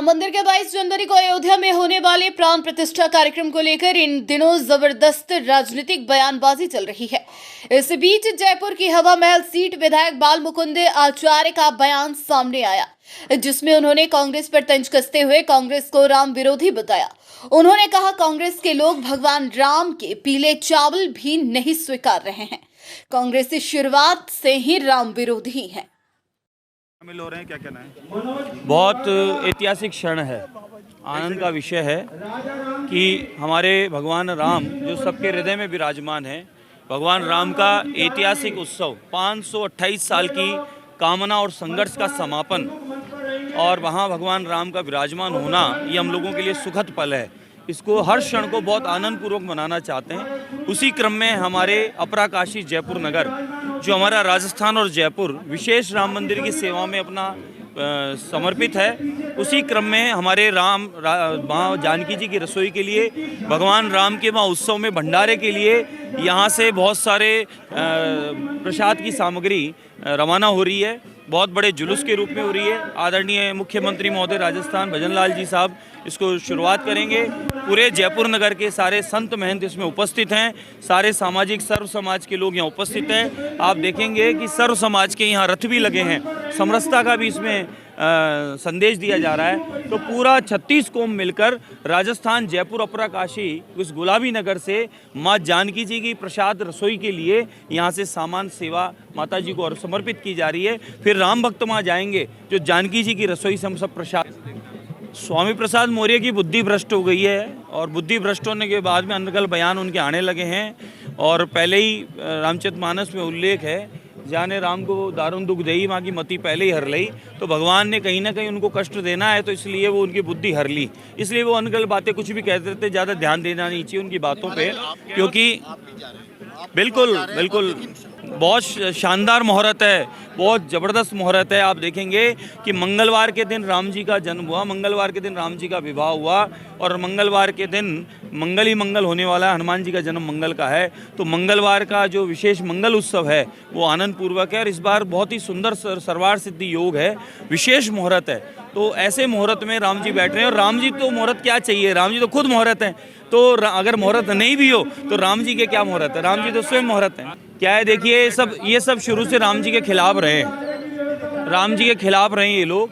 राम मंदिर के 22 जनवरी को अयोध्या में होने वाले प्राण प्रतिष्ठा कार्यक्रम को लेकर इन दिनों जबरदस्त राजनीतिक बयानबाजी चल रही है। इस बीच जयपुर की हवा महल सीट विधायक बाल मुकुंद आचार्य का बयान सामने आया, जिसमें उन्होंने कांग्रेस पर तंज कसते हुए कांग्रेस को राम विरोधी बताया। उन्होंने कहा, कांग्रेस के लोग भगवान राम के पीले चावल भी नहीं स्वीकार रहे हैं। कांग्रेस शुरुआत से ही राम विरोधी है। शामिल हो रहे हैं, क्या कहना है? बहुत ऐतिहासिक क्षण है, आनंद का विषय है कि हमारे भगवान राम जो सबके हृदय में विराजमान है, भगवान राम का ऐतिहासिक उत्सव 528 साल की कामना और संघर्ष का समापन और वहाँ भगवान राम का विराजमान होना, ये हम लोगों के लिए सुखद पल है। इसको हर क्षण को बहुत आनंद पूर्वक मनाना चाहते हैं। उसी क्रम में हमारे अपराकाशी जयपुर नगर, जो हमारा राजस्थान और जयपुर विशेष राम मंदिर की सेवा में अपना समर्पित है, उसी क्रम में हमारे माँ जानकी जी की रसोई के लिए, भगवान राम के वहाँ उत्सव में भंडारे के लिए यहाँ से बहुत सारे प्रसाद की सामग्री रवाना हो रही है। बहुत बड़े जुलूस के रूप में हो रही है। आदरणीय मुख्यमंत्री महोदय राजस्थान भजनलाल जी साहब इसको शुरुआत करेंगे। पूरे जयपुर नगर के सारे संत महंत इसमें उपस्थित हैं, सारे सामाजिक सर्व समाज के लोग यहाँ उपस्थित हैं। आप देखेंगे कि सर्व समाज के यहाँ रथ भी लगे हैं, समरसता का भी इसमें संदेश दिया जा रहा है। तो पूरा 36 कौम मिलकर राजस्थान जयपुर अपराकाशी उस गुलाबी नगर से माँ जानकी जी की प्रसाद रसोई के लिए यहाँ से सामान सेवा माता जी को समर्पित की जा रही है। फिर राम भक्त वहाँ जाएंगे, जो जानकी जी की रसोई से हम सब प्रसाद। स्वामी प्रसाद मौर्य की बुद्धि भ्रष्ट हो गई है और बुद्धि भ्रष्ट होने के बाद में अनकल बयान उनके आने लगे हैं। और पहले ही रामचरितमानस में उल्लेख है, जाने राम को दारुण दुख देई, माँ की मति पहले ही हर लई। तो भगवान ने कहीं ना कहीं उनको कष्ट देना है, तो इसलिए वो उनकी बुद्धि हर ली। इसलिए वो अनकल बातें कुछ भी कहते थे, ज़्यादा ध्यान देना नहीं चाहिए उनकी बातों पे, क्योंकि बिल्कुल बिल्कुल बहुत शानदार मुहूर्त है, बहुत ज़बरदस्त मुहूर्त है। आप देखेंगे कि मंगलवार के दिन राम जी का जन्म हुआ, मंगलवार के दिन राम जी का विवाह हुआ और मंगलवार के दिन मंगल ही मंगल होने वाला है। हनुमान जी का जन्म मंगल का है, तो मंगलवार का जो विशेष मंगल उत्सव है वो आनंद पूर्वक है। और इस बार बहुत ही सुंदर सर्वार सिद्धि योग है, विशेष मुहूर्त है। तो ऐसे मुहूर्त में राम जी बैठ रहे हैं और राम जी तो मुहूर्त क्या चाहिए, राम जी तो खुद मुहूर्त हैं। तो अगर मुहूर्त नहीं भी हो तो राम जी के क्या मुहूर्त है, राम जी तो स्वयं मुहूर्त हैं। क्या है, देखिए ये सब शुरू से राम जी के खिलाफ रहे हैं, राम जी के खिलाफ रहे ये लोग,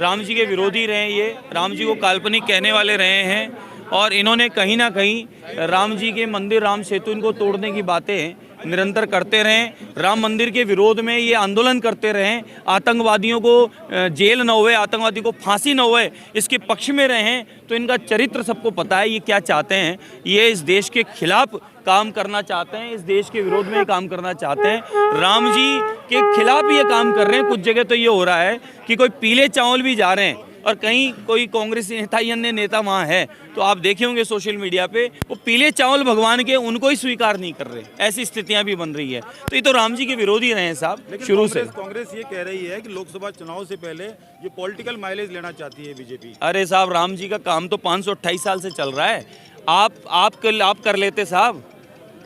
राम जी के विरोधी रहे, ये राम जी को काल्पनिक कहने वाले रहे हैं। और इन्होंने कहीं ना कहीं राम जी के मंदिर, राम सेतु, इनको तोड़ने की बातें निरंतर करते रहें। राम मंदिर के विरोध में ये आंदोलन करते रहें, आतंकवादियों को जेल न होए, आतंकवादी को फांसी न होए, इसके पक्ष में रहें। तो इनका चरित्र सबको पता है, ये क्या चाहते हैं। ये इस देश के खिलाफ काम करना चाहते हैं, इस देश के विरोध में काम करना चाहते हैं, राम जी के खिलाफ ये काम कर रहे हैं। कुछ जगह तो ये हो रहा है कि कोई पीले चावल भी जा रहे हैं और कहीं कोई कांग्रेसी नेता या अन्य नेता वहाँ है, तो आप देखे होंगे सोशल मीडिया पे, वो पीले चावल भगवान के उनको ही स्वीकार नहीं कर रहे। ऐसी स्थितियां भी बन रही है। तो ये तो राम जी के विरोधी रहे हैं साहब शुरू से। कांग्रेस ये कह रही है कि लोकसभा चुनाव से पहले ये पॉलिटिकल माइलेज लेना चाहती है बीजेपी। अरे साहब, राम जी का काम तो 528 साल से चल रहा है। आप कर लेते साहब,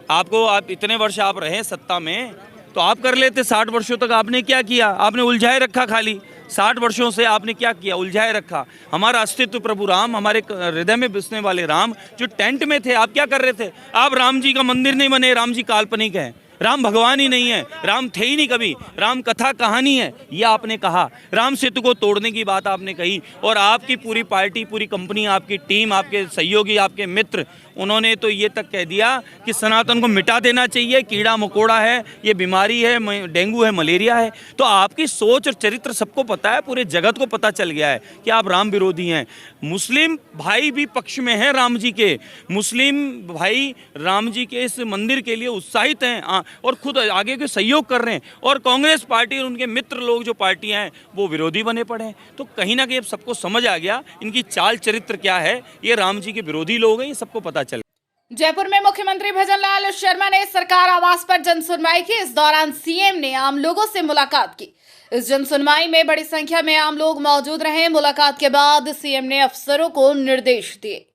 आप इतने वर्ष आप रहे सत्ता में, तो आप कर लेते। 60 वर्षों तक आपने क्या किया? आपने उलझाए रखा खाली। 60 वर्षों से आपने क्या किया? उलझाए रखा। हमारा अस्तित्व प्रभु राम, हमारे हृदय में बसने वाले राम जो टेंट में थे, आप क्या कर रहे थे? आप राम जी का मंदिर नहीं बने, राम जी काल्पनिक है, राम भगवान ही नहीं है, राम थे ही नहीं कभी, राम कथा कहानी है, ये आपने कहा। राम सेतु को तोड़ने की बात आपने कही और आपकी पूरी पार्टी, पूरी कंपनी, आपकी टीम, आपके सहयोगी, आपके मित्र, उन्होंने तो ये तक कह दिया कि सनातन को मिटा देना चाहिए, कीड़ा मकोड़ा है, ये बीमारी है, डेंगू है, मलेरिया है। तो आपकी सोच और चरित्र सबको पता है, पूरे जगत को पता चल गया है कि आप राम विरोधी हैं। मुस्लिम भाई भी पक्ष में हैं राम जी के, मुस्लिम भाई राम जी के इस मंदिर के लिए उत्साहित हैं और खुद आगे के सहयोग कर रहे हैं। और कांग्रेस पार्टी और उनके मित्र लोग जो पार्टियां हैं वो विरोधी बने पड़े हैं। तो कहीं ना कहीं अब सबको समझ आ गया इनकी चाल चरित्र क्या है, ये राम जी के विरोधी लोग हैं, ये सबको पता चल। जयपुर में मुख्यमंत्री भजनलाल शर्मा ने सरकार आवास पर जनसुनवाई की। इस दौरान सीएम ने आम लोगों से मुलाकात की। इस जनसुनवाई में बड़ी संख्या में आम लोग मौजूद रहे। मुलाकात के बाद सीएम ने अफसरों को निर्देश दिए।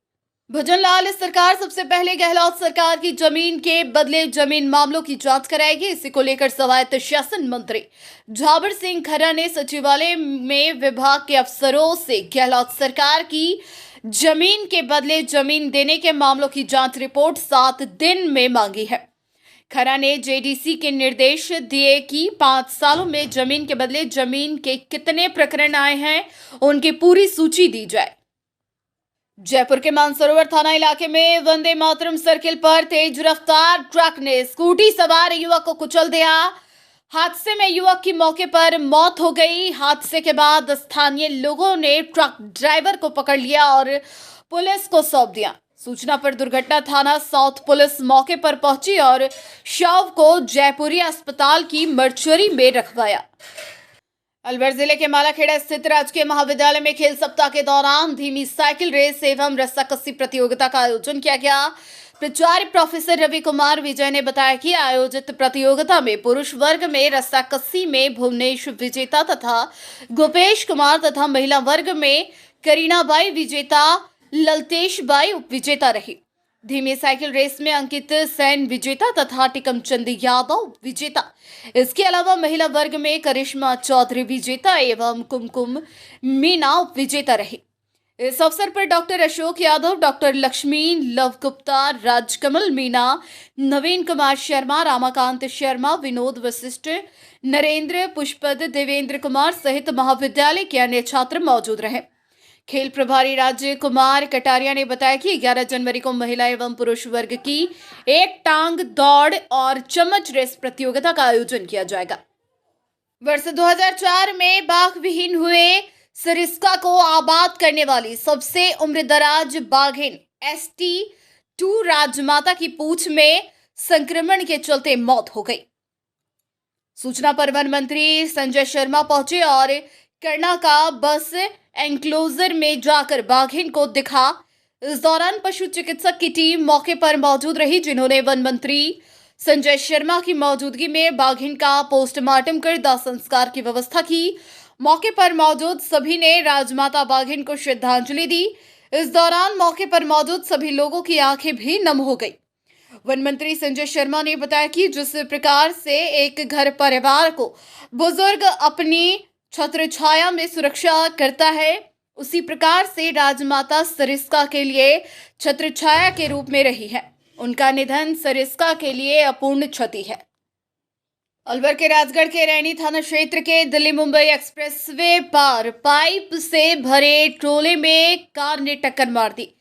भजनलाल सरकार सबसे पहले गहलोत सरकार की जमीन के बदले जमीन मामलों की जांच कराएगी। इसी को लेकर स्वायत्त शासन मंत्री झाबर सिंह खर्रा ने सचिवालय में विभाग के अफसरों से गहलोत सरकार की जमीन के बदले जमीन देने के मामलों की जांच रिपोर्ट 7 दिन में मांगी है। खर्रा ने जेडीसी के निर्देश दिए कि 5 सालों में जमीन के बदले जमीन के कितने प्रकरण आए हैं, उनकी पूरी सूची दी जाए। जयपुर के मानसरोवर थाना इलाके में वंदे मातरम सर्किल पर तेज रफ्तार ट्रक ने स्कूटी सवार युवक को कुचल दिया। हादसे में युवक की मौके पर मौत हो गई। हादसे के बाद स्थानीय लोगों ने ट्रक ड्राइवर को पकड़ लिया और पुलिस को सौंप दिया। सूचना पर दुर्घटना थाना साउथ पुलिस मौके पर पहुंची और शव को जयपुरी अस्पताल की मर्चुरी में रखवाया। अलवर जिले के मालाखेड़ा स्थित राजकीय महाविद्यालय में खेल सप्ताह के दौरान धीमी साइकिल रेस एवं रस्साकसी प्रतियोगिता का आयोजन किया गया। प्राचार्य प्रोफेसर रवि कुमार विजय ने बताया कि आयोजित प्रतियोगिता में पुरुष वर्ग में रस्साकसी में भुवनेश विजेता तथा गोपेश कुमार तथा महिला वर्ग में करीनाबाई विजेता, ललतेश बाई उप विजेता रही। धीमी साइकिल रेस में अंकित सैन विजेता तथा टिकमचंद यादव विजेता। इसके अलावा महिला वर्ग में करिश्मा चौधरी विजेता एवं कुमकुम मीना उप विजेता रही। इस अवसर पर डॉक्टर अशोक यादव, डॉक्टर लक्ष्मी लव गुप्ता, राजकमल मीना, नवीन कुमार शर्मा, रामाकांत शर्मा, विनोद वशिष्ठ, नरेंद्र, पुष्पद, देवेंद्र कुमार सहित महाविद्यालय के अन्य छात्र मौजूद रहे। खेल प्रभारी राज्य कुमार कटारिया ने बताया कि 11 जनवरी को महिला एवं पुरुष वर्ग की एक टांग दौड़ और चम्मच रेस प्रतियोगिता का आयोजन किया जाएगा। वर्ष 2004 में बाघ विहीन हुए सरिस्का को आबाद करने वाली सबसे उम्रदराज बाघिन ST2 राजमाता की पूंछ में संक्रमण के चलते मौत हो गई। सूचना पर वन मंत्री संजय शर्मा पहुंचे और करना का बस एंक्लोजर में जाकर बाघिन को देखा। इस दौरान पशु चिकित्सक की टीम मौके पर मौजूद रही, जिन्होंने वन मंत्री संजय शर्मा की मौजूदगी में बाघिन का पोस्टमार्टम कर दाह संस्कार की व्यवस्था की। मौके पर मौजूद सभी ने राजमाता बाघिन को श्रद्धांजलि दी। इस दौरान मौके पर मौजूद सभी लोगों की आंखें भी नम हो गई। वन मंत्री संजय शर्मा ने बताया कि जिस प्रकार से एक घर परिवार को बुजुर्ग अपनी छत्र छाया में सुरक्षा करता है, उसी प्रकार से राजमाता सरिस्का के लिए छत्र छाया के रूप में रही है। उनका निधन सरिस्का के लिए अपूर्ण क्षति है। अलवर के राजगढ़ के रैनी थाना क्षेत्र के दिल्ली मुंबई एक्सप्रेसवे पर पाइप से भरे ट्रोले में कार ने टक्कर मार दी।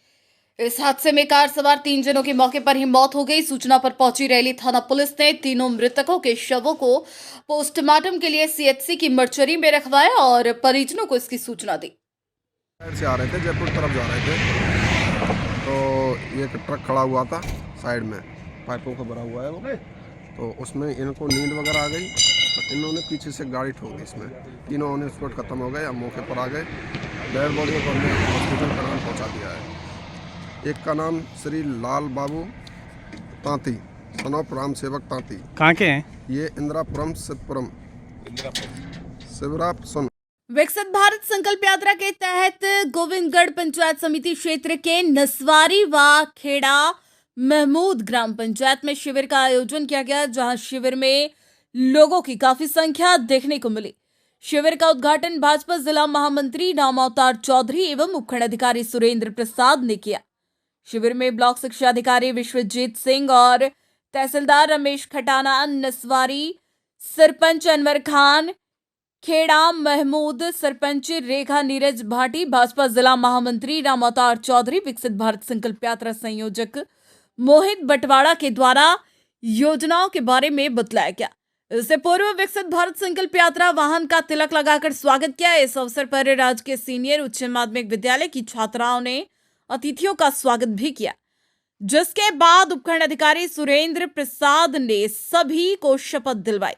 इस हादसे में कार सवार 3 जनों की मौके पर ही मौत हो गई। सूचना पर पहुंची रैली थाना पुलिस ने तीनों मृतकों के शवों को पोस्टमार्टम के लिए CHC की मर्चरी में रखवाया और परिजनों को इसकी सूचना दी। से आ रहे थे, जयपुर तरफ जा रहे थे, तो एक ट्रक खड़ा हुआ था साइड में, पाइपों का भरा हुआ है वो, तो उसमें इनको नींद वगैरह आ गई, तो इन्होंने पीछे से गाड़ी ठोक दी। इसमें तीनों ऑन स्पॉट खत्म हो गए। अब मौके पर आ गए, डेड बॉडी को हमने हॉस्पिटल का नाम पहुँचा दिया है। एक का नाम श्री लाल बाबू तांती, सनौप राम सेवक तांती। कहाँ के हैं? ये इंदिरापुरम शिवपुरम शिवराप सुन। विकसित भारत संकल्प यात्रा के तहत गोविंदगढ़ पंचायत समिति क्षेत्र के नसवारी व खेड़ा महमूद ग्राम पंचायत में शिविर का आयोजन किया गया, जहां शिविर में लोगों की काफी संख्या देखने को मिली। शिविर का उद्घाटन भाजपा जिला महामंत्री राम अवतार चौधरी एवं उपखंड अधिकारी सुरेंद्र प्रसाद ने किया। शिविर में ब्लॉक शिक्षा अधिकारी विश्वजीत सिंह और तहसीलदार रमेश खटाना, नसवारी सरपंच अनवर खान, खेड़ा महमूद सरपंच रेखा नीरज भाटी, भाजपा जिला महामंत्री राम अवतार चौधरी, विकसित भारत संकल्प यात्रा संयोजक मोहित बटवाड़ा के द्वारा योजनाओं के बारे में बतलाया गया। इससे पूर्व विकसित भारत संकल्प यात्रा वाहन का तिलक लगाकर स्वागत किया। इस अवसर पर राजकीय सीनियर उच्च माध्यमिक विद्यालय की छात्राओं ने अतिथियों का स्वागत भी किया, जिसके बाद उपखंड अधिकारी सुरेंद्र प्रसाद ने सभी को शपथ दिलवाई।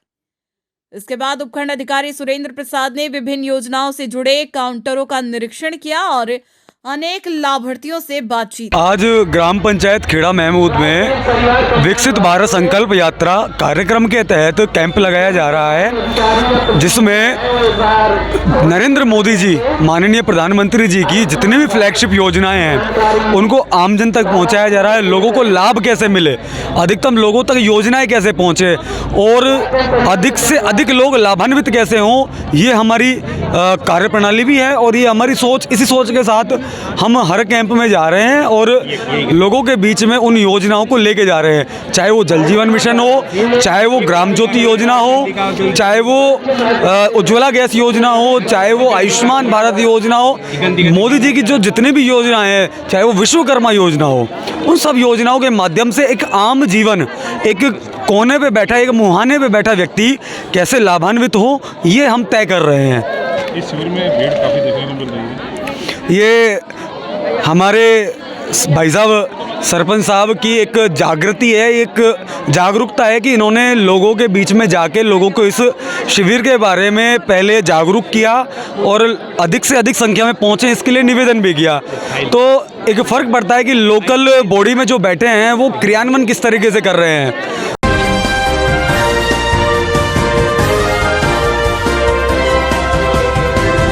इसके बाद उपखंड अधिकारी सुरेंद्र प्रसाद ने विभिन्न योजनाओं से जुड़े काउंटरों का निरीक्षण किया और अनेक लाभार्थियों से बातचीत। आज ग्राम पंचायत खेड़ा महमूद में विकसित भारत संकल्प यात्रा कार्यक्रम के तहत कैंप लगाया जा रहा है, जिसमें नरेंद्र मोदी जी माननीय प्रधानमंत्री जी की जितनी भी फ्लैगशिप योजनाएं हैं उनको आमजन तक पहुंचाया जा रहा है। लोगों को लाभ कैसे मिले, अधिकतम लोगों तक योजनाएं कैसे पहुंचे और अधिक से अधिक लोग लाभान्वित कैसे हों, ये हमारी कार्यप्रणाली भी है और ये हमारी सोच, इसी सोच के साथ हम हर कैंप में जा रहे हैं और लोगों के बीच में उन योजनाओं को लेके जा रहे हैं, चाहे वो जल जीवन मिशन हो, चाहे वो ग्राम ज्योति योजना हो, चाहे वो उज्ज्वला गैस योजना हो, चाहे वो आयुष्मान भारत योजना हो, मोदी जी की जो जितनी भी योजनाएं हैं, चाहे वो विश्वकर्मा योजना हो, उन सब योजनाओं के माध्यम से एक आम जीवन, एक कोने पे बैठा, एक मुहाने पे बैठा व्यक्ति कैसे लाभान्वित हो, ये हम तय कर रहे हैं। इस शिविर में भीड़ काफ़ी देखने को मिल रही है। ये हमारे भाई साहब सरपंच साहब की एक जागृति है, एक जागरूकता है कि इन्होंने लोगों के बीच में जाके लोगों को इस शिविर के बारे में पहले जागरूक किया और अधिक से अधिक संख्या में पहुंचे, इसके लिए निवेदन भी किया। तो एक फ़र्क पड़ता है कि लोकल बॉडी में जो बैठे हैं वो क्रियान्वयन किस तरीके से कर रहे हैं।